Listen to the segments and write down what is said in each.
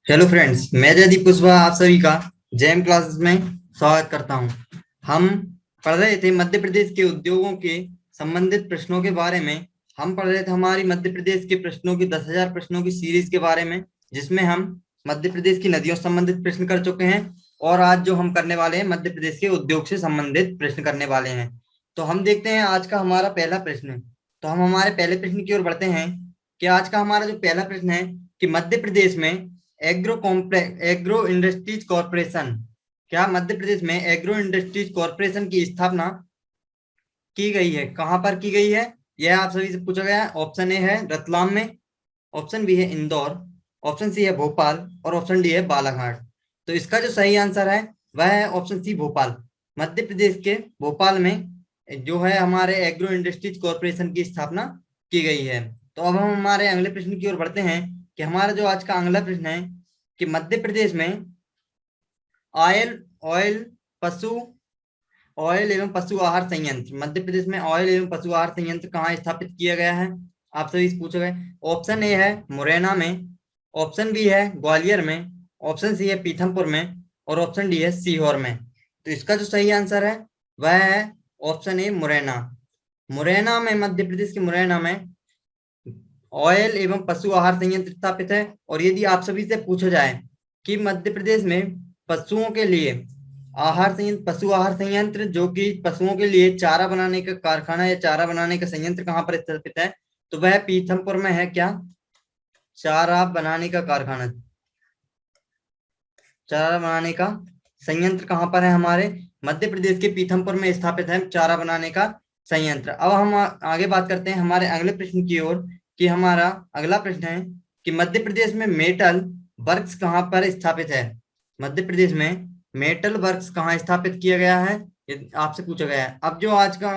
Hello friends, मैं जयदीप कुशवाहा आप सभी का जैम क्लासेस में स्वागत करता हूं। हम पढ़ रहे थे मध्य प्रदेश के उद्योगों के संबंधित प्रश्नों के बारे में। हम पढ़ रहे थे हमारी मध्य प्रदेश के प्रश्नों की 10,000 प्रश्नों की सीरीज के बारे में, जिसमें हम मध्य प्रदेश की नदियों से संबंधित प्रश्न कर चुके हैं। और आज जो हम करने वाले हैं मध्य प्रदेश के उद्योग से संबंधित प्रश्न करने वाले हैं। तो हम देखते हैं आज का हमारा पहला प्रश्न। तो हम हमारे पहले प्रश्न की ओर बढ़ते हैं कि आज का हमारा जो पहला प्रश्न है कि मध्य प्रदेश में एग्रो इंडस्ट्रीज कॉरपोरेशन, क्या मध्य प्रदेश में एग्रो इंडस्ट्रीज कॉरपोरेशन की स्थापना की गई है? कहां पर की गई है यह आप सभी से पूछा गया है। ऑप्शन ए है रतलाम में, ऑप्शन बी है इंदौर, ऑप्शन सी है भोपाल और ऑप्शन डी है बालाघाट। तो इसका जो सही आंसर है वह है ऑप्शन सी भोपाल। मध्य प्रदेश के भोपाल में जो है हमारे एग्रो इंडस्ट्रीज कॉरपोरेशन की स्थापना की गई है। तो अब हम हमारे अगले प्रश्न की ओर बढ़ते हैं कि हमारा जो आज का अगला प्रश्न है कि मध्य प्रदेश में ऑयल ऑयल पशु ऑयल एवं पशु आहार संयंत्र, मध्य प्रदेश में ऑयल एवं पशु आहार संयंत्र कहाँ स्थापित किया गया है? आप सभी से पूछे गए। ऑप्शन ए है मुरैना में, ऑप्शन बी है ग्वालियर में, ऑप्शन सी है पीथमपुर में और ऑप्शन डी है सीहोर में। तो इसका जो सही आंसर है वह है ऑप्शन ए मुरैना। मुरैना में, मध्य प्रदेश के मुरैना में ऑयल एवं पशु आहार संयंत्र स्थापित है। और यदि आप सभी से पूछा जाए कि मध्य प्रदेश में पशुओं के लिए आहार संयंत्र, पशु आहार संयंत्र जो कि पशुओं के लिए चारा बनाने का कारखाना या चारा बनाने का संयंत्र कहाँ पर स्थापित है, तो वह पीथमपुर में है। क्या? चारा बनाने का कारखाना, चारा बनाने का संयंत्र कहाँ पर है? हमारे मध्य प्रदेश के पीथमपुर में स्थापित है चारा बनाने का संयंत्र। अब हम आगे बात करते हैं हमारे अगले प्रश्न की ओर कि हमारा अगला प्रश्न है कि मध्य प्रदेश में मेटल वर्क्स कहाँ पर स्थापित है? मध्य प्रदेश में मेटल वर्क्स कहाँ स्थापित किया गया है, ये आपसे पूछा गया है। अब जो आज का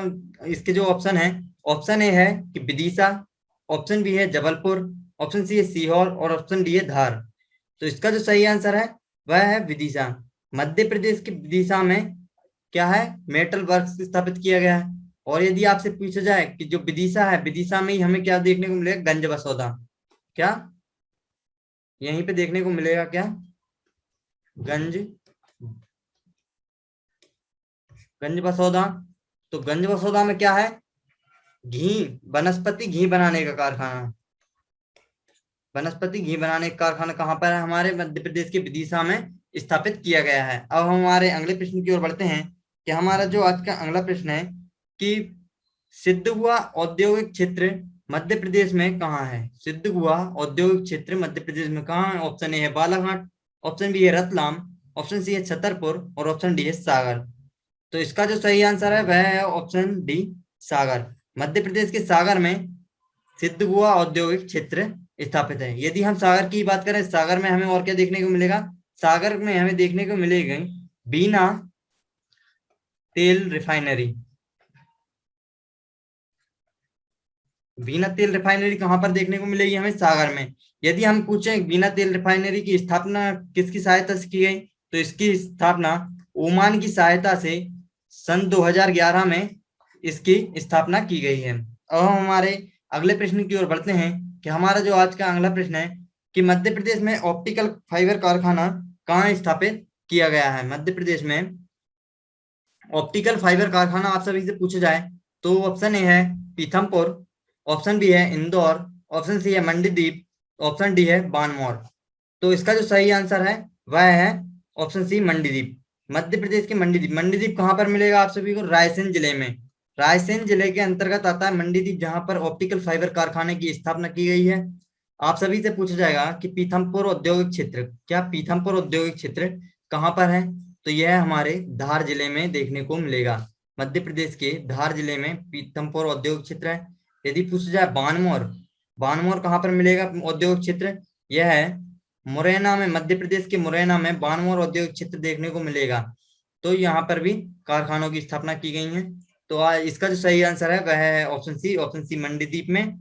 इसके जो ऑप्शन है, ऑप्शन ए है कि विदिशा, ऑप्शन बी है जबलपुर, ऑप्शन सी है सीहोर और ऑप्शन डी है धार। तो इसका जो सही आंसर है वह है विदिशा। मध्य प्रदेश के विदिशा में क्या है? मेटल वर्क्स स्थापित किया गया है। और यदि आपसे पूछा जाए कि जो विदिशा है, विदिशा में ही हमें क्या देखने को मिलेगा? गंज बसौदा। क्या यहीं पे देखने को मिलेगा? क्या गंज गंज बसौदा। तो गंज बसौदा में क्या है? घी, वनस्पति घी बनाने का कारखाना। वनस्पति घी बनाने का कारखाना कहाँ पर है? हमारे मध्य प्रदेश के विदिशा में स्थापित किया गया है। अब हम हमारे अगले प्रश्न की ओर बढ़ते हैं कि हमारा जो आज का अगला प्रश्न है कि सिद्ध हुआ औद्योगिक क्षेत्र मध्य प्रदेश में कहाँ है? सिद्ध हुआ औद्योगिक क्षेत्र मध्य प्रदेश में कहाँ है? ऑप्शन ए है बालाघाट, ऑप्शन बी है रतलाम, ऑप्शन सी है छतरपुर और ऑप्शन डी है सागर। तो इसका जो सही आंसर है वह है ऑप्शन डी सागर। मध्य प्रदेश के सागर में सिद्ध हुआ औद्योगिक क्षेत्र स्थापित है। यदि हम सागर की बात करें, सागर में हमें और क्या देखने को मिलेगा? सागर में हमें देखने को मिलेगी बीना तेल रिफाइनरी। बीना तेल रिफाइनरी कहां पर देखने को मिलेगी? हमें सागर में। यदि हम पूछें बीना तेल रिफाइनरी की स्थापना किसकी सहायता से की गई, तो इसकी स्थापना ओमान की सहायता से सन 2011 में इसकी स्थापना की गई है। अब हम हमारे अगले प्रश्न की ओर बढ़ते हैं कि हमारा जो आज का अगला प्रश्न है कि मध्य प्रदेश में ऑप्टिकल फाइबर कारखाना कहाँ स्थापित किया गया है? मध्य प्रदेश में ऑप्टिकल फाइबर कारखाना आप सभी से पूछा जाए तो ऑप्शन ए है पीथमपुर, ऑप्शन बी है इंदौर, ऑप्शन सी है मंडीदीप, ऑप्शन डी है बानमौर। तो इसका जो सही आंसर है वह है ऑप्शन सी मंडीदीप। मध्य प्रदेश के मंडीदीप। मंडीदीप कहाँ पर मिलेगा आप सभी को? रायसेन जिले में। रायसेन जिले के अंतर्गत आता है मंडीदीप, जहां पर ऑप्टिकल फाइबर कारखाने की स्थापना की गई है। आप सभी से पूछा जाएगा कि पीथमपुर औद्योगिक क्षेत्र, क्या पीथमपुर औद्योगिक क्षेत्र कहाँ पर है? तो यह हमारे धार जिले में देखने को मिलेगा। मध्य प्रदेश के धार जिले में पीथमपुर औद्योगिक क्षेत्र है। यदि पूछा जाए बानमौर, बानमौर कहाँ पर मिलेगा औद्योगिक क्षेत्र? यह है मुरैना में। मध्य प्रदेश के मुरैना में बानमौर औद्योगिक क्षेत्र देखने को मिलेगा। तो यहाँ पर भी कारखानों की स्थापना की गई है। तो इसका जो सही आंसर है वह है option C. Option C Mandideep में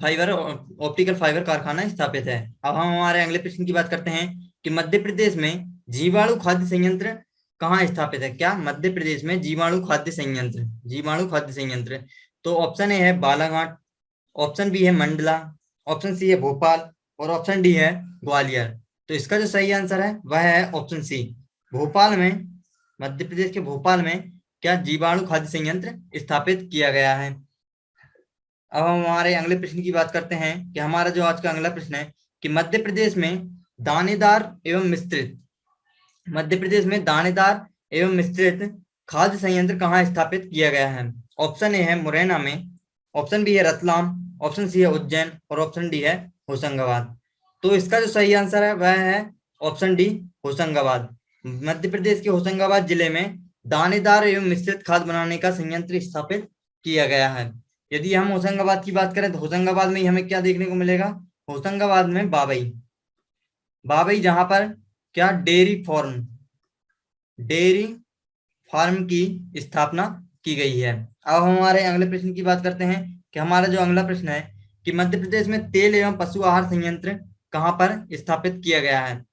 फाइबर ऑप्टिकल फाइबर कारखाना स्थापित है। अब हम हमारे अगले प्रश्न की बात करते हैं कि मध्य प्रदेश में जीवाणु खाद्य संयंत्र कहाँ स्थापित है? क्या मध्य प्रदेश में जीवाणु खाद्य संयंत्र, जीवाणु खाद्य संयंत्र। तो ऑप्शन ए है बालाघाट, ऑप्शन बी है मंडला, ऑप्शन सी है भोपाल और ऑप्शन डी है ग्वालियर। तो इसका जो सही आंसर है वह है ऑप्शन सी, भोपाल में, मध्य प्रदेश के भोपाल में क्या जीवाणु खाद्य संयंत्र स्थापित किया गया है। अब हम हमारे अगले प्रश्न की बात करते हैं कि हमारा जो आज का अगला प्रश्न है कि मध्य प्रदेश में दानेदार एवं मिश्रित, मध्य प्रदेश में दानेदार एवं मिश्रित खाद्य संयंत्र कहाँ स्थापित किया गया है। ऑप्शन ए है मुरैना में, ऑप्शन बी है रतलाम, ऑप्शन सी है उज्जैन और ऑप्शन डी है होशंगाबाद। तो इसका जो सही आंसर है वह है ऑप्शन डी होशंगाबाद। मध्य प्रदेश के होशंगाबाद जिले में दानेदार एवं मिश्रित खाद बनाने का संयंत्र स्थापित किया गया है। यदि हम होशंगाबाद की बात करें तो होशंगाबाद में ही हमें क्या देखने को मिलेगा, होशंगाबाद में बाबई, बाबई जहां पर क्या डेयरी फार्म की स्थापना की गई है। अब हम हमारे अगले प्रश्न की बात करते हैं कि हमारा जो अगला प्रश्न है कि मध्य प्रदेश में तेल एवं पशु आहार संयंत्र कहां पर स्थापित किया गया है।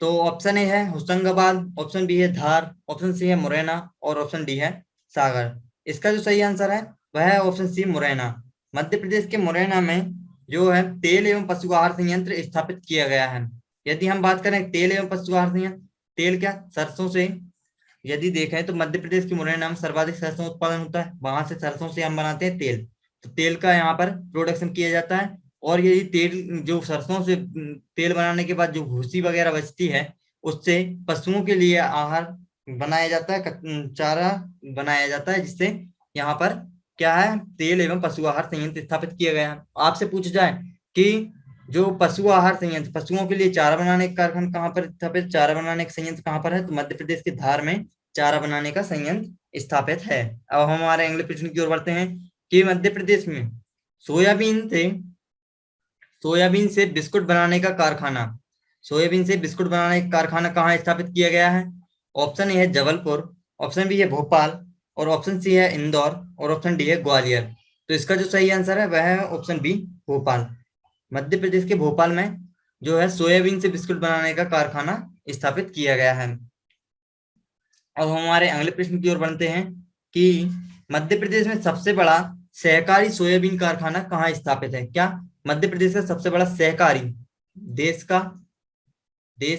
तो ऑप्शन ए है होशंगाबाद, ऑप्शन बी है धार, ऑप्शन सी है मुरैना और ऑप्शन डी है सागर। इसका जो सही आंसर है वह है ऑप्शन सी मुरैना। मध्य प्रदेश के मुरैना में जो है तेल एवं पशु आहार संयंत्र स्थापित किया गया है। यदि हम बात करें तेल एवं पशु आहार संयंत्र, तेल क्या सरसों से, यदि देखें तो मध्य प्रदेश के मुरैना में सर्वाधिक सरसों उत्पादन होता है, वहां से सरसों से हम बनाते हैं तेल, तो तेल का यहाँ पर प्रोडक्शन किया जाता है। और यदि तेल जो सरसों से तेल बनाने के बाद जो भूसी वगैरह बचती है उससे पशुओं के लिए आहार बनाया जाता है, चारा बनाया जाता है, जिससे यहाँ पर क्या है तेल एवं पशु आहार संयंत्र स्थापित किया गया है। आपसे पूछा जाए कि जो पशु आहार संयंत्र, पशुओं के लिए चारा बनाने का कारखाना कहाँ पर स्थापित, चारा बनाने का संयंत्र कहाँ पर है, तो मध्य प्रदेश के धार में चारा बनाने का संयंत्र स्थापित है। अब हम हमारे अगले प्रश्न की ओर बढ़ते हैं कि मध्य प्रदेश में सोयाबीन से बिस्कुट बनाने का कारखाना, सोयाबीन से बिस्कुट बनाने का कारखाना कहाँ स्थापित किया गया है। ऑप्शन ए है जबलपुर, ऑप्शन बी है भोपाल और ऑप्शन सी है इंदौर और ऑप्शन डी है ग्वालियर। तो इसका जो सही आंसर है वह है ऑप्शन बी भोपाल। मध्य प्रदेश के भोपाल में जो है सोयाबीन से बिस्कुट बनाने का कारखाना स्थापित किया गया है। अब हम हमारे अगले प्रश्न की ओर बढ़ते हैं कि मध्य प्रदेश में सबसे बड़ा सहकारी सोयाबीन कारखाना कहाँ स्थापित है। क्या मध्य प्रदेश का सबसे बड़ा सहकारी, देश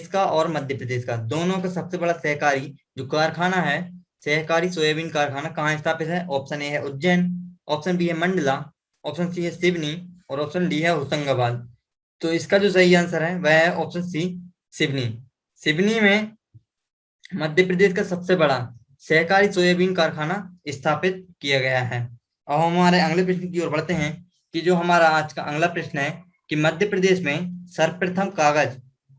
का और मध्य प्रदेश का दोनों का सबसे बड़ा सहकारी जो कारखाना है, सहकारी सोयाबीन कारखाना कहाँ स्थापित है। ऑप्शन ए है उज्जैन, ऑप्शन बी है मंडला, ऑप्शन सी है सिवनी और ऑप्शन डी है होशंगाबाद। तो इसका जो सही आंसर है वह है ऑप्शन सी सिवनी। सिवनी में मध्य प्रदेश का सबसे बड़ा सहकारी सोयाबीन कारखाना स्थापित किया गया है। अब हम हमारे अगले प्रश्न की ओर बढ़ते हैं कि जो हमारा आज का अगला प्रश्न है कि मध्य प्रदेश में सर्वप्रथम कागज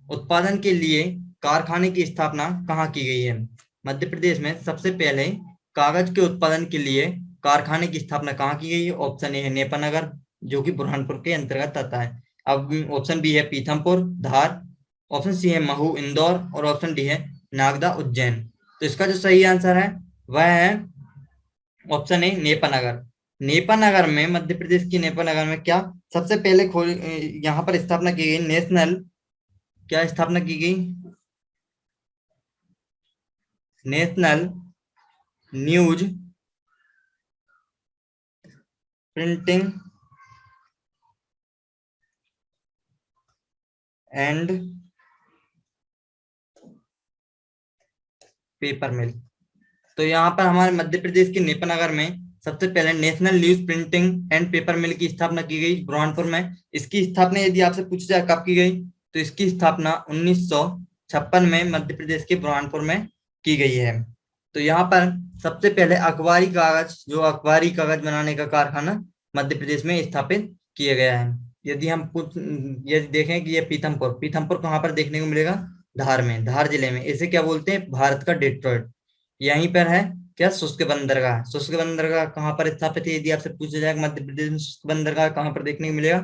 उत्पादन के लिए कारखाने की स्थापना कहाँ की गई है। मध्य प्रदेश में सबसे पहले कागज के उत्पादन के लिए कारखाने की स्थापना कहाँ की गई है। ऑप्शन ए है नेपानगर जो कि बुरहानपुर के अंतर्गत आता है। अब ऑप्शन बी है पीथमपुर धार, ऑप्शन सी है महू इंदौर और ऑप्शन डी है नागदा उज्जैन। तो इसका जो सही आंसर है वह है ऑप्शन ए नेपानगर। नेपानगर में, मध्य प्रदेश की नेपानगर में क्या सबसे पहले यहाँ पर स्थापना की गई नेशनल, क्या स्थापना की गई, national news printing and paper mill. तो यहाँ पर हमारे मध्य प्रदेश के नेपानगर में सबसे पहले national news printing and paper mill की स्थापना की गई बुरहानपुर में। इसकी स्थापना यदि आपसे पूछा जाए कब की गई, तो इसकी स्थापना 1956 में मध्य प्रदेश के बुरहानपुर में की गई है। तो यहाँ पर सबसे पहले अखबारी कागज बनाने का कारखाना मध्य प्रदेश में स्थापित किया गया है। यदि देखें कि ये पीथमपुर कहाँ पर देखने को मिलेगा, धार में, धार जिले में। इसे क्या बोलते हैं, भारत का डेट्रॉइट। यहीं पर है क्या शुष्क बंदरगाह, शुष्क बंदरगाह कहाँ पर स्थापित है यदि आपसे पूछा जाए मध्य प्रदेश में शुष्क बंदरगाह कहाँ पर देखने को मिलेगा,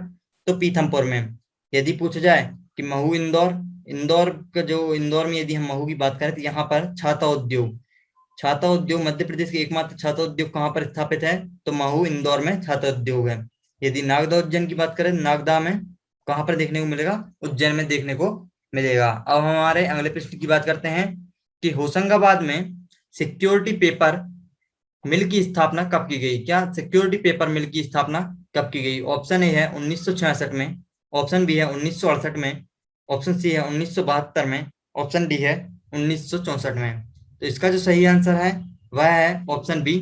तो पीथमपुर में। यदि पूछा जाए कि महू इंदौर का जो इंदौर में यदि हम महू की बात करें तो यहाँ पर छाता उद्योग मध्य प्रदेश के एकमात्र छाता उद्योग कहाँ पर स्थापित है, तो महू इंदौर में छाता उद्योग है। यदि नागदा उज्जैन की बात करें, नागदा में कहाँ पर देखने को मिलेगा, उज्जैन में देखने को मिलेगा। अब हमारे अगले प्रश्न की बात करते हैं कि होशंगाबाद में सिक्योरिटी पेपर मिल की स्थापना कब की गई। क्या सिक्योरिटी पेपर मिल की स्थापना कब की गई। ऑप्शन ए है 1966 में, ऑप्शन बी है 1968 में, ऑप्शन सी है 1972 में, ऑप्शन डी है 1964 में। तो इसका जो सही आंसर है वह है ऑप्शन बी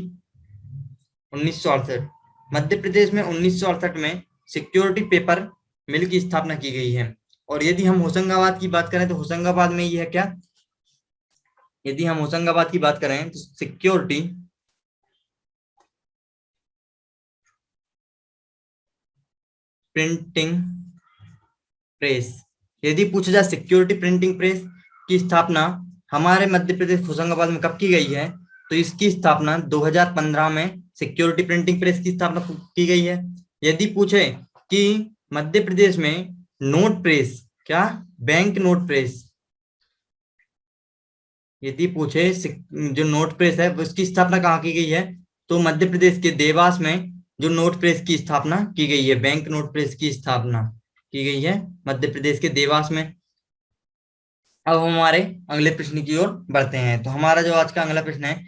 1968। मध्य प्रदेश में 1968 में सिक्योरिटी पेपर मिल की स्थापना की गई है। और यदि हम होशंगाबाद की बात करें तो होशंगाबाद में ये है क्या, यदि हम होशंगाबाद की बात करें तो सिक्योरिटी प्रिंटिंग प्रेस, यदि पूछा जाए सिक्योरिटी प्रिंटिंग प्रेस की स्थापना हमारे मध्य प्रदेश होशंगाबाद में कब की गई है, तो इसकी स्थापना 2015 में सिक्योरिटी प्रिंटिंग प्रेस की स्थापना की गई है। यदि पूछे कि मध्य प्रदेश में नोट प्रेस, क्या बैंक नोट प्रेस, यदि पूछे जो नोट प्रेस है उसकी स्थापना कहाँ की गई है, तो मध्य प्रदेश के देवास में जो नोट प्रेस की स्थापना की गई है, बैंक नोट प्रेस की स्थापना की गई है मध्य प्रदेश के देवास में। अब हमारे अगले प्रश्न की ओर बढ़ते हैं। तो हमारा जो आज का अगला प्रश्न है,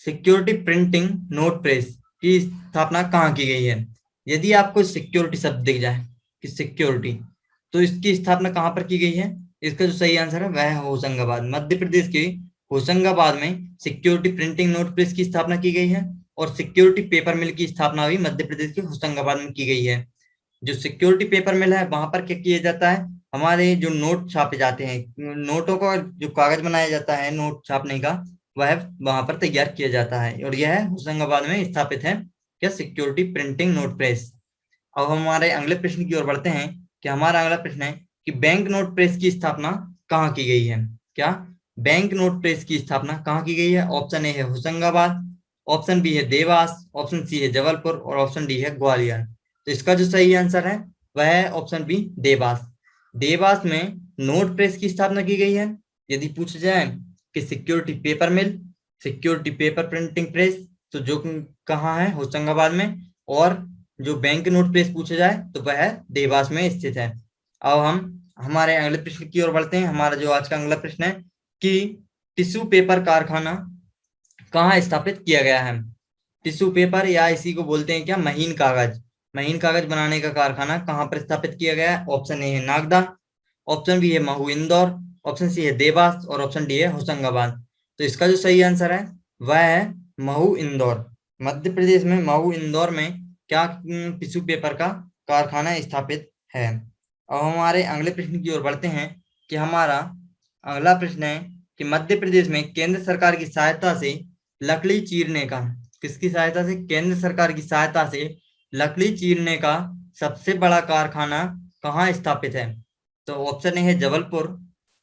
सिक्योरिटी प्रिंटिंग नोट प्रेस की स्थापना कहाँ की गई है। यदि आपको सिक्योरिटी शब्द दिख जाए कि सिक्योरिटी, तो इसकी स्थापना कहाँ पर की गई है, इसका जो सही आंसर है वह है होशंगाबाद। मध्य प्रदेश के होशंगाबाद में सिक्योरिटी प्रिंटिंग नोट प्रेस की स्थापना की गई है और सिक्योरिटी पेपर मिल की स्थापना भी मध्य प्रदेश के होशंगाबाद में की गई है। जो सिक्योरिटी पेपर मिल है वहां पर क्या किया जाता है, हमारे जो नोट छापे जाते हैं, नोटों का जो कागज बनाया जाता है नोट छापने का, वह वहां पर तैयार किया जाता है और यह होशंगाबाद में स्थापित है क्या, सिक्योरिटी प्रिंटिंग नोट प्रेस। अब हम हमारे अगले प्रश्न की ओर बढ़ते हैं कि हमारा अगला प्रश्न है कि बैंक नोट प्रेस की स्थापना कहाँ की गई है। क्या बैंक नोट प्रेस की स्थापना कहाँ की गई है। ऑप्शन ए है होशंगाबाद, ऑप्शन बी है देवास, ऑप्शन सी है जबलपुर और ऑप्शन डी है ग्वालियर। तो इसका जो सही आंसर है वह है ऑप्शन बी देवास। देवास में नोट प्रेस की स्थापना की गई है। यदि पूछा जाए कि सिक्योरिटी पेपर मिल, सिक्योरिटी पेपर प्रिंटिंग प्रेस, तो जो कहाँ है, होशंगाबाद में। और जो बैंक नोट प्रेस पूछा जाए तो वह देवास में स्थित है। अब हम हमारे अगले प्रश्न की ओर बढ़ते हैं। हमारा जो आज का अगला प्रश्न है कि टिश्यू पेपर कारखाना कहाँ स्थापित किया गया है। टिश्यू पेपर या इसी को बोलते हैं क्या, महीन कागज, महीन कागज बनाने का कारखाना कहाँ पर स्थापित किया गया है। ऑप्शन ए है नागदा, ऑप्शन बी है महू इंदौर, ऑप्शन सी है देवास और ऑप्शन डी है होशंगाबाद। तो इसका जो सही आंसर है वह है महू इंदौर। मध्य प्रदेश में महू इंदौर में क्या टिश्यू पेपर का कारखाना स्थापित है। अब हमारे अगले प्रश्न की ओर बढ़ते हैं कि हमारा अगला प्रश्न है कि मध्य प्रदेश में केंद्र सरकार की सहायता से लकड़ी चीरने का, किसकी सहायता से, केंद्र सरकार की सहायता से लकड़ी चीरने का सबसे बड़ा कारखाना कहाँ स्थापित है। तो ऑप्शन ए है जबलपुर,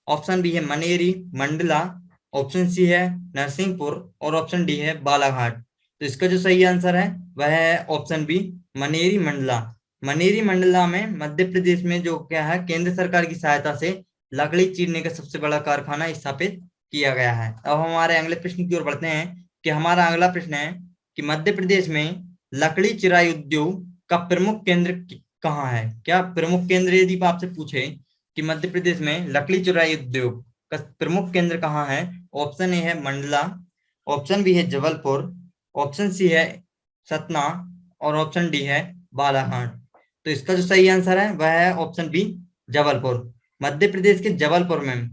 ऑप्शन बी है मनेरी मंडला, ऑप्शन सी है नरसिंहपुर और ऑप्शन डी है बालाघाट। तो इसका जो सही आंसर है वह है ऑप्शन बी मनेरी मंडला। मनेरी मंडला में मध्य प्रदेश में जो क्या है, केंद्र सरकार की सहायता से लकड़ी चीरने का सबसे बड़ा कारखाना स्थापित किया गया है। अब हमारे अगले प्रश्न की ओर बढ़ते हैं कि हमारा अगला प्रश्न है कि मध्य प्रदेश में लकड़ी चिराई उद्योग का प्रमुख केंद्र कहाँ है। क्या प्रमुख केंद्र, यदि आपसे पूछे कि मध्य प्रदेश में लकड़ी चिराई उद्योग का प्रमुख केंद्र कहाँ है, ऑप्शन ए है मंडला, ऑप्शन बी है जबलपुर, ऑप्शन सी है सतना और ऑप्शन डी है बालाघाट। तो इसका जो सही आंसर है वह है ऑप्शन बी जबलपुर। मध्य प्रदेश के जबलपुर में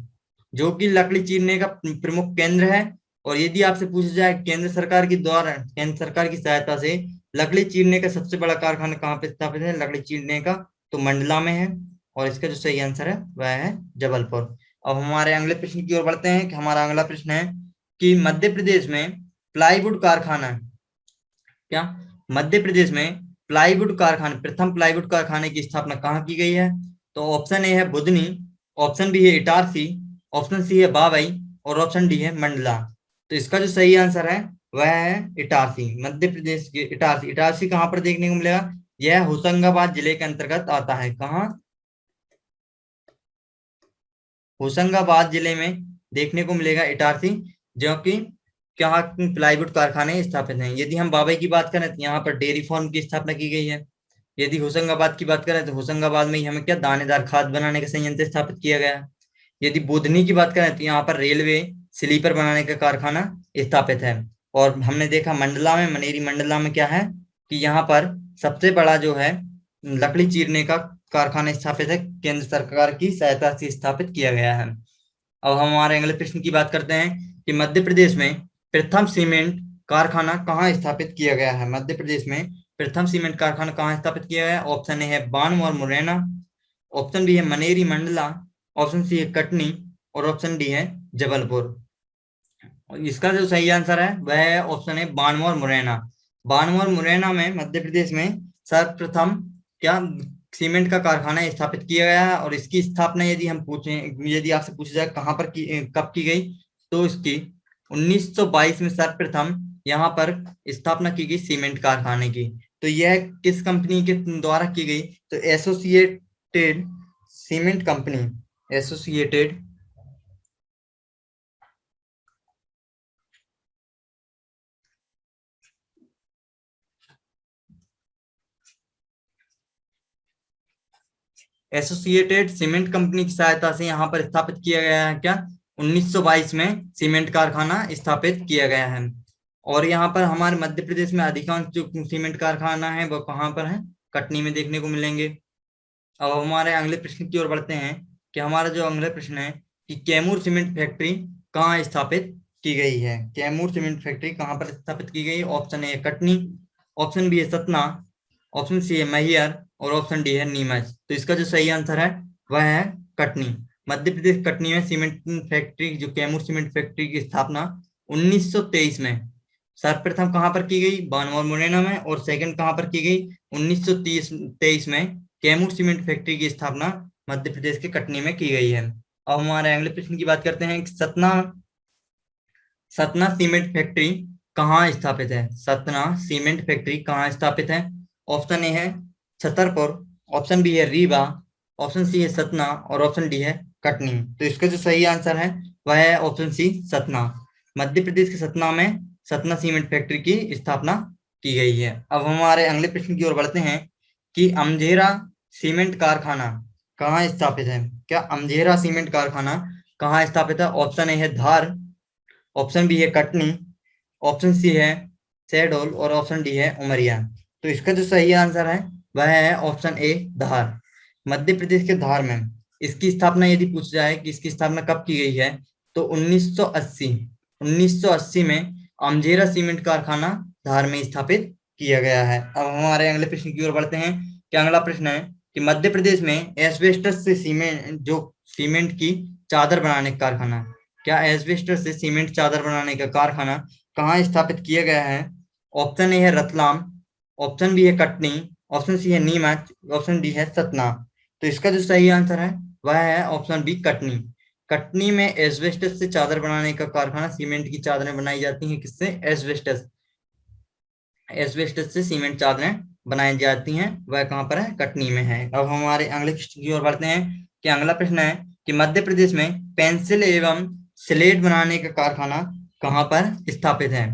जो कि लकड़ी चीरने का प्रमुख केंद्र है। और यदि आपसे पूछा जाए केंद्र सरकार के द्वारा, केंद्र सरकार की सहायता से लकड़ी चीरने का सबसे बड़ा कारखाना कहाँ पे स्थापित है लकड़ी चीरने का, तो मंडला में है। और इसका जो सही आंसर है वह है जबलपुर। अब हमारे अगले प्रश्न की ओर बढ़ते हैं कि हमारा अगला प्रश्न है कि मध्य प्रदेश में प्लाईवुड कारखाना, क्या मध्य प्रदेश में प्लाईवुड कारखाना, प्रथम प्लाईवुड कारखाने की स्थापना कहाँ की गई है। तो ऑप्शन ए है बुधनी, ऑप्शन बी है इटारसी, ऑप्शन सी है बाबई और ऑप्शन डी है मंडला। तो इसका जो सही आंसर है वह है इटारसी। मध्य प्रदेश के इटारसी, इटारसी कहाँ पर देखने को मिलेगा, यह होशंगाबाद जिले के अंतर्गत आता है। कहाँ, होशंगाबाद जिले में देखने को मिलेगा इटारसी, जो कि क्या प्लाईवुड कारखाने स्थापित हैं। यदि हम बाबई की बात करें तो यहाँ पर डेयरी फार्म की स्थापना की गई है। यदि होशंगाबाद की बात करें तो होशंगाबाद में ही हमें क्या दानेदार खाद बनाने का संयंत्र स्थापित किया गया है। यदि बुधनी की बात करें तो यहाँ पर रेलवे स्लीपर बनाने का कारखाना स्थापित है। और हमने देखा मंडला में, मनेरी मंडला में क्या है कि यहाँ पर सबसे बड़ा जो है लकड़ी चीरने का कारखाना स्थापित है, केंद्र सरकार की सहायता से स्थापित किया गया है। अब हम हमारे अगले प्रश्न की बात करते हैं कि मध्य प्रदेश में प्रथम सीमेंट कारखाना कहाँ स्थापित किया गया है। मध्य प्रदेश में प्रथम सीमेंट कारखाना कहाँ स्थापित किया गया है? ऑप्शन ए है बानमौर मुरैना, ऑप्शन बी है मनेरी मंडला, ऑप्शन सी है कटनी और ऑप्शन डी है जबलपुर। इसका जो सही आंसर है वह है ऑप्शन है बानमौर मुरैना। बानमौर मुरैना में मध्य प्रदेश में सर्वप्रथम क्या सीमेंट का कारखाना स्थापित किया गया है। और इसकी स्थापना यदि हम पूछें, यदि आपसे पूछा जाए कहाँ पर कब की गई, तो इसकी 1922 में सर्वप्रथम यहाँ पर स्थापना की गई सीमेंट कारखाने की। तो यह किस कंपनी के द्वारा की गई? तो associated cement company, associated associated cement company की सहायता से यहाँ पर स्थापित किया गया है क्या? 1922 में सीमेंट कारखाना स्थापित किया गया है। और यहाँ पर हमारे मध्य प्रदेश में अधिकांश जो सीमेंट कारखाना है वो कहाँ पर है? कटनी में देखने को मिलेंगे। अब हमारे अगले प्रश्न की ओर बढ़ते हैं कि हमारा जो अगला प्रश्न है कि कैमूर सीमेंट फैक्ट्री कहाँ स्थापित की गई है। कैमूर सीमेंट फैक्ट्री कहाँ पर स्थापित की गई? Option A Katni, option B है सतना, ऑप्शन सी है मैहर और ऑप्शन डी है नीमच। तो इसका जो सही आंसर है वह है कटनी। मध्य प्रदेश कटनी में सीमेंट फैक्ट्री, जो कैमूर सीमेंट फैक्ट्री की स्थापना 1923 में सर्वप्रथम कहाँ पर की गई? बानमौर मुरैना में। और सेकंड कहाँ पर की गई? 1923 में कैमूर सीमेंट फैक्ट्री की स्थापना मध्य प्रदेश के कटनी में की गई है। अब हमारे अगले प्रश्न की बात करते हैं कि सतना सतना सीमेंट फैक्ट्री कहाँ स्थापित है? सतना सीमेंट फैक्ट्री कहाँ स्थापित है? ऑप्शन ए है छतरपुर, ऑप्शन बी है रीवा, ऑप्शन सी है सतना और ऑप्शन डी है कटनी। तो इसका जो सही आंसर है वह है ऑप्शन सी सतना। मध्य प्रदेश के सतना में सतना सीमेंट फैक्ट्री की स्थापना की गई है। अब हमारे अगले प्रश्न की ओर बढ़ते हैं कि अमझेरा सीमेंट कारखाना कहाँ स्थापित है। क्या अमझेरा सीमेंट कारखाना कहाँ स्थापित है? ऑप्शन ए है धार, ऑप्शन बी है कटनी, ऑप्शन सी है शहडोल और ऑप्शन डी है उमरिया। तो इसका जो सही आंसर है वह है ऑप्शन ए धार। मध्य प्रदेश के धार में इसकी स्थापना यदि पूछ जाए कि इसकी स्थापना कब की गई है, तो 1980 में अमझेरा सीमेंट कारखाना धार में स्थापित किया गया है। अब हमारे अगले प्रश्न की ओर बढ़ते हैं कि अगला प्रश्न है कि मध्य प्रदेश में एस्बेस्टस से सीमेंट, जो सीमेंट की चादर बनाने का कारखाना, क्या एस्बेस्टस से सीमेंट चादर बनाने का कारखाना कहाँ स्थापित किया गया है? ऑप्शन ए है रतलाम, ऑप्शन बी है कटनी, ऑप्शन सी है नीमच, ऑप्शन डी है सतना। तो इसका जो सही आंसर है वह है ऑप्शन बी कटनी। कटनी में एस्बेस्टस से चादर बनाने का कारखाना, सीमेंट की चादरें बनाई जाती हैं किससे? एस्बेस्टस, एस्बेस्टस से सीमेंट चादरें बनाई जाती हैं, वह कहाँ पर है? कटनी में है। अब हमारे अगले प्रश्न की ओर बढ़ते हैं कि अगला प्रश्न है कि मध्य प्रदेश में पेंसिल एवं स्लेट बनाने का कारखाना कहाँ पर स्थापित है।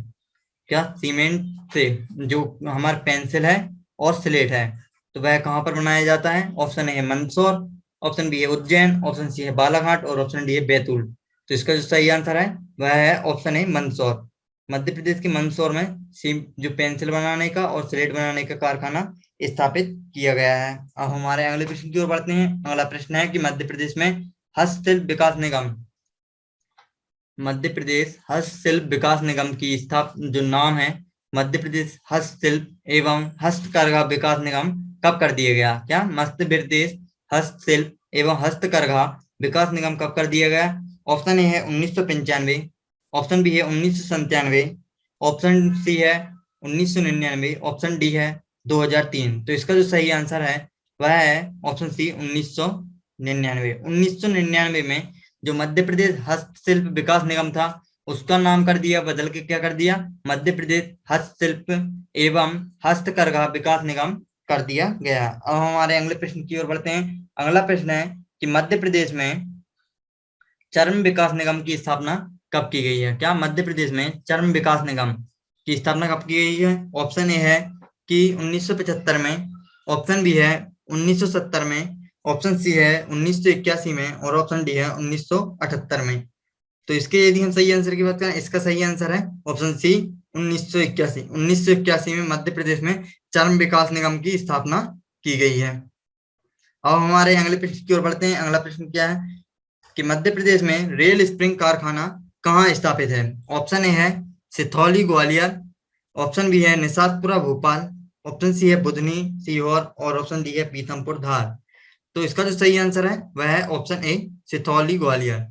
क्या सीमेंट से जो हमारा पेंसिल है और स्लेट है तो वह कहाँ पर बनाया जाता है? ऑप्शन ए है मंदसौर, ऑप्शन बी है उज्जैन, ऑप्शन सी है बालाघाट और ऑप्शन डी है बैतूल। तो इसका जो सही आंसर है वह है ऑप्शन ए मंदसौर। मध्य प्रदेश के मंदसौर में जो पेंसिल बनाने का और स्लेट बनाने का कारखाना स्थापित किया गया है। अब हमारे अगले प्रश्न की ओर बढ़ते हैं। अगला प्रश्न है कि मध्य प्रदेश में हस्तशिल्प विकास निगम, मध्य प्रदेश हस्तशिल्प विकास निगम की जो नाम है मध्य प्रदेश हस्तशिल्प एवं हस्तकरघा विकास निगम कब कर दिया गया? क्या मध्य प्रदेश हस्तशिल्प एवं हस्तकरघा विकास निगम कब कर दिया गया? ऑप्शन ए है 1995, ऑप्शन बी है 1997, ऑप्शन सी है 1999, ऑप्शन डी है 2003। तो इसका जो सही आंसर है वह है ऑप्शन सी 1999। 1999 में जो मध्य प्रदेश हस्तशिल्प विकास निगम था उसका नाम कर दिया, बदल के क्या कर दिया? मध्य प्रदेश हस्तशिल्प एवं हस्तकरघा विकास निगम कर दिया गया। अब हमारे अगले प्रश्न की ओर बढ़ते हैं। अगला प्रश्न है कि मध्य प्रदेश में चर्म विकास निगम की स्थापना कब की गई है? क्या मध्य प्रदेश में चर्म विकास निगम की स्थापना कब की गई है? ऑप्शन ए है कि 1975 में, ऑप्शन बी है 1970 में, ऑप्शन सी है 1981 में और ऑप्शन डी है 1978 में। तो इसके यदि हम सही आंसर की बात करें, इसका सही आंसर है ऑप्शन सी 1981। 1981 में मध्य प्रदेश में चर्म विकास निगम की स्थापना की गई है। अब हमारे अगले प्रश्न की ओर बढ़ते हैं। अगला प्रश्न क्या है कि मध्य प्रदेश में रेल स्प्रिंग कारखाना कहाँ स्थापित है? ऑप्शन ए है सिथौली ग्वालियर, ऑप्शन बी है निषादपुरा भोपाल, ऑप्शन सी है बुधनी सीहोर और ऑप्शन डी है पीथमपुर धार। तो इसका जो सही आंसर है वह है ऑप्शन ए सिथौली ग्वालियर।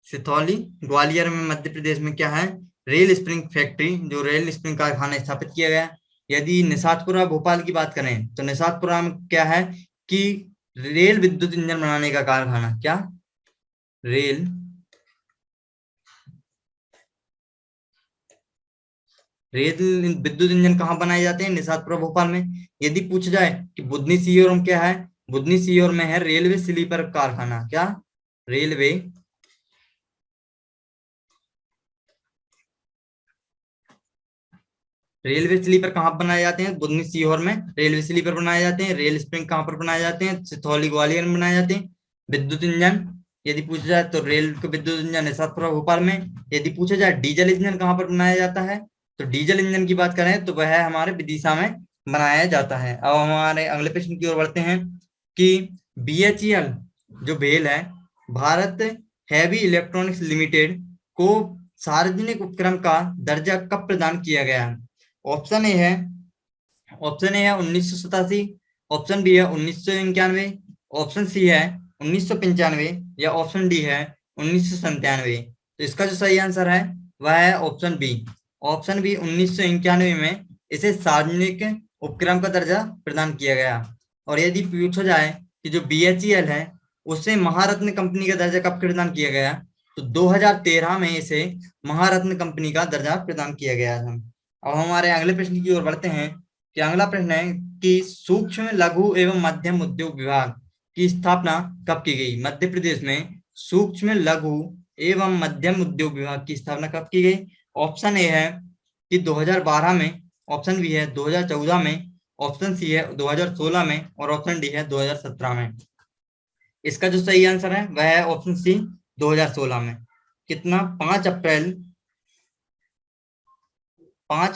सिथौली ग्वालियर में मध्य प्रदेश में क्या है, रेल स्प्रिंग फैक्ट्री, जो रेल स्प्रिंग कारखाना स्थापित किया गया। यदि निषादपुरा भोपाल की बात करें तो निषादपुरा में क्या है कि रेल विद्युत इंजन बनाने का कारखाना, क्या रेल रेल विद्युत इंजन कहाँ बनाए जाते हैं? निषादपुरा भोपाल में। यदि पूछा जाए कि बुधनी सीहोर में क्या है, बुधनी सीहोर में है रेलवे स्लीपर कारखाना, क्या रेलवे रेलवे स्लीपर कहाँ बनाए जाते हैं? बुधनी सीहोर में रेलवे स्लीपर बनाए जाते हैं। रेल स्प्रिंग कहाँ पर बनाए जाते हैं? सिथौली ग्वालियर में बनाए जाते हैं। विद्युत इंजन यदि पूछा जाए तो रेल के विद्युत इंजन निषादपुरा भोपाल में। यदि पूछा जाए डीजल इंजन कहाँ पर बनाया जाता है, तो डीजल इंजन की बात करें तो वह हमारे विदिशा में बनाया जाता है। अब हमारे अगले प्रश्न की ओर बढ़ते हैं कि बीएचईएल जो भेल है, भारत हैवी इलेक्ट्रॉनिक्स लिमिटेड को सार्वजनिक उपक्रम का दर्जा कब प्रदान किया गया है? ऑप्शन ए है 1987, ऑप्शन बी है 1991, ऑप्शन सी है 1995 या ऑप्शन डी है 1997। तो इसका जो सही आंसर है वह है ऑप्शन बी। ऑप्शन बी 1991 में इसे सार्वजनिक उपक्रम का दर्जा प्रदान किया गया। और यदि पूछा जाए कि जो बीएचईएल है उसे महारत्न कंपनी का दर्जा कब प्रदान किया गया, तो 2013 में इसे महारत्न कंपनी का दर्जा प्रदान किया गया था। अब हमारे अगले प्रश्न की ओर बढ़ते हैं कि अगला प्रश्न है कि सूक्ष्म लघु एवं मध्यम उद्योग विभाग की स्थापना कब की गई? मध्य प्रदेश में सूक्ष्म लघु एवं मध्यम उद्योग विभाग की स्थापना कब की गई? ऑप्शन ए है कि 2012 में, ऑप्शन बी है 2014 में, ऑप्शन सी है 2016 में और ऑप्शन डी है 2017 में। इसका जो सही आंसर है वह है ऑप्शन सी 2016 में। कितना? 5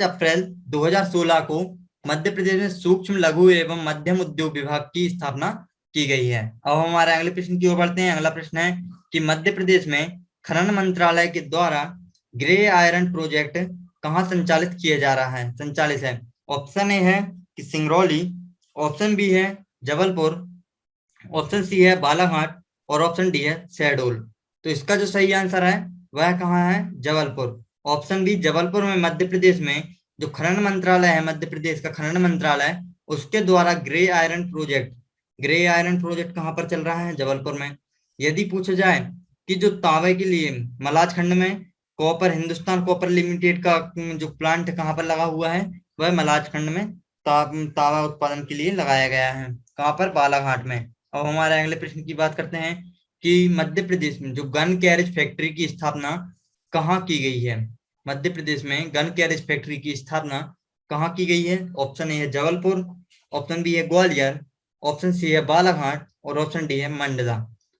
अप्रैल 2016 को मध्य प्रदेश में सूक्ष्म लघु एवं मध्यम उद्योग विभाग की स्थापना की गई है। अब हमारे अगले प्रश्न की ओर बढ़ते हैं। अगला प्रश्न है कि मध्य प्रदेश में खनन मंत्रालय के द्वारा ग्रे आयरन प्रोजेक्ट कहाँ संचालित है? ऑप्शन ए है कि सिंगरौली, ऑप्शन बी है जबलपुर, ऑप्शन सी है बालाघाट और ऑप्शन डी है शहडोल। तो इसका जो सही आंसर है वह कहाँ है? जबलपुर। ऑप्शन बी जबलपुर में मध्य प्रदेश में जो खनन मंत्रालय है, मध्य प्रदेश का खनन मंत्रालय, उसके द्वारा ग्रे आयरन प्रोजेक्ट कहाँ पर चल रहा है? जबलपुर में। यदि पूछा जाए कि जो तांबे के लिए मलाज खंड में कॉपर, हिंदुस्तान कॉपर लिमिटेड का जो प्लांट कहाँ पर लगा हुआ है, वह मलाज खंड में तांबा उत्पादन के लिए लगाया गया है। कहाँ पर? बालाघाट में। अब हमारे अगले प्रश्न की बात करते हैं कि मध्य प्रदेश में जो गन कैरेज फैक्ट्री की स्थापना कहाँ की गई है? मध्य प्रदेश में गन कैरेज फैक्ट्री की स्थापना कहाँ की गई है? ऑप्शन ए है जबलपुर, ऑप्शन बी है ग्वालियर, ऑप्शन सी है बालाघाट और ऑप्शन डी है मंडला।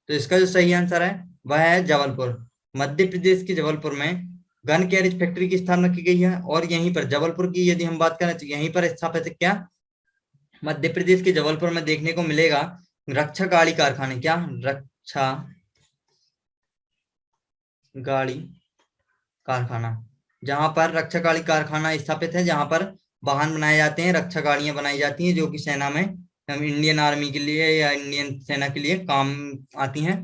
तो इसका जो सही आंसर है वह है जबलपुर। मध्य प्रदेश के जबलपुर में गन कैरेज फैक्ट्री की स्थापना की गई है। और यहीं पर जबलपुर की यदि हम बात करें तो यहीं पर स्थापित है क्या? मध्य प्रदेश के जबलपुर में देखने को मिलेगा रक्षा गाड़ी कारखाने, क्या रक्षा गाड़ी कारखाना, जहां पर रक्षा गाड़ी कारखाना स्थापित है, जहां पर वाहन बनाए जाते हैं, रक्षा गाड़ियां बनाई जाती हैं जो कि सेना में, इंडियन आर्मी के लिए या इंडियन सेना के लिए काम आती हैं।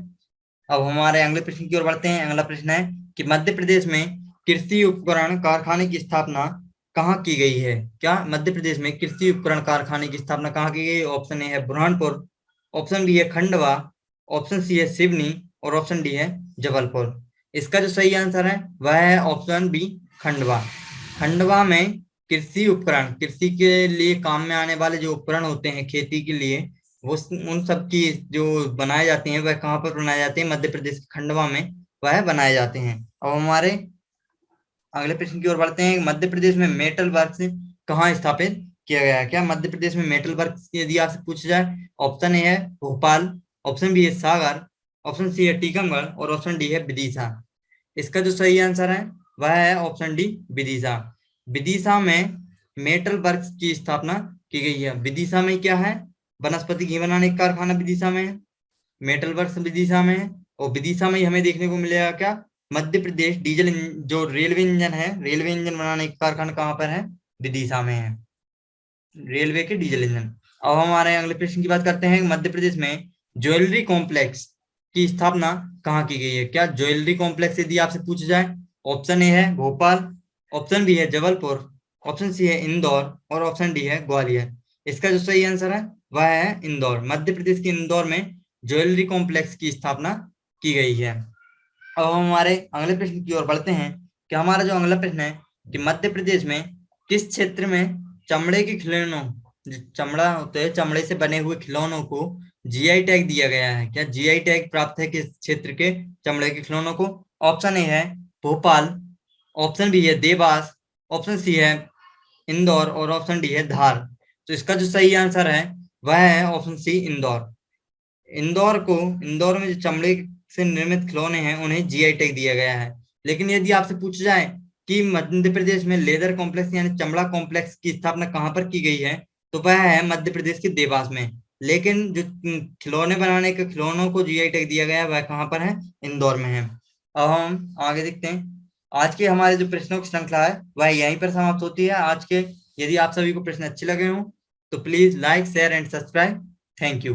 अब हमारे अगले प्रश्न की ओर बढ़ते हैं। अगला प्रश्न है कि मध्य प्रदेश में कृषि उपकरण कारखाने की स्थापना कहाँ की गई है? क्या मध्य प्रदेश में कृषि उपकरण कारखाने की स्थापना कहाँ की गई? ऑप्शन ए है बुरहानपुर, ऑप्शन बी है खंडवा, ऑप्शन सी है सिवनी और ऑप्शन डी है जबलपुर। इसका जो सही आंसर है वह है ऑप्शन बी खंडवा। खंडवा में कृषि उपकरण, कृषि के लिए काम में आने वाले जो उपकरण होते हैं खेती के लिए, वो उन सब की जो बनाए जाते हैं वह कहाँ पर बनाए जाते हैं? मध्य प्रदेश के खंडवा में वह बनाए जाते हैं। अब हमारे अगले प्रश्न की ओर बढ़ते हैं। मध्य प्रदेश में मेटल वर्क्स कहाँ स्थापित किया गया है? क्या मध्य प्रदेश में मेटल वर्क्स यदि आपसे पूछा जाए, ऑप्शन ए है भोपाल, ऑप्शन बी है सागर, ऑप्शन सी है टीकमगढ़ और ऑप्शन डी है विदिशा। इसका जो सही आंसर है वह है ऑप्शन डी विदिशा। विदिशा में मेटल वर्क्स की स्थापना की गई है। विदिशा में क्या है? वनस्पति घी बनाने का कारखाना विदिशा में है, मेटल वर्क्स विदिशा में है, और विदिशा में ही हमें देखने को मिलेगा क्या, मध्य प्रदेश डीजल जो रेलवे इंजन है, रेलवे इंजन बनाने का कारखाना कहाँ पर है, विदिशा में है, रेलवे के डीजल इंजन। अब हमारे अगले प्रश्न की बात करते हैं, मध्य प्रदेश में ज्वेलरी कॉम्प्लेक्स की स्थापना कहाँ की गई है। क्या ज्वेलरी कॉम्प्लेक्स यदि आपसे पूछा जाए, ऑप्शन ए है भोपाल, ऑप्शन बी है जबलपुर, ऑप्शन सी है इंदौर, और ऑप्शन डी है ग्वालियर। इसका जो सही आंसर है वह है इंदौर। मध्य प्रदेश के इंदौर में ज्वेलरी कॉम्प्लेक्स की स्थापना की गई है। अब हम हमारे अगले प्रश्न की ओर बढ़ते हैं कि हमारा जो अगला प्रश्न है कि मध्य प्रदेश में किस क्षेत्र में चमड़े के खिलौनों, जो चमड़ा होते हैं, चमड़े से बने हुए खिलौनों को जीआई टैग दिया गया है। क्या जीआई टैग प्राप्त है किस क्षेत्र के चमड़े के खिलौनों को। ऑप्शन ए है भोपाल, ऑप्शन बी है देवास, ऑप्शन सी है इंदौर, और ऑप्शन डी है धार। तो इसका जो सही आंसर है वह है ऑप्शन सी इंदौर। इंदौर में जो चमड़े से निर्मित खिलौने हैं उन्हें जीआई टैग दिया गया है। लेकिन यदि आपसे पूछा जाए कि मध्य प्रदेश में लेदर कॉम्प्लेक्स यानी चमड़ा कॉम्प्लेक्स की स्थापना कहाँ पर की गई है, तो वह है मध्य प्रदेश के देवास में। लेकिन जो खिलौने बनाने के खिलौनों को जीआई टैग दिया गया है वह कहाँ पर है, इंदौर में है। अब हम आगे देखते हैं। आज के हमारे जो प्रश्नों की श्रृंखला है वह यहीं पर समाप्त होती है आज के। यदि आप सभी को प्रश्न अच्छे लगे हों तो please like share and subscribe. Thank you.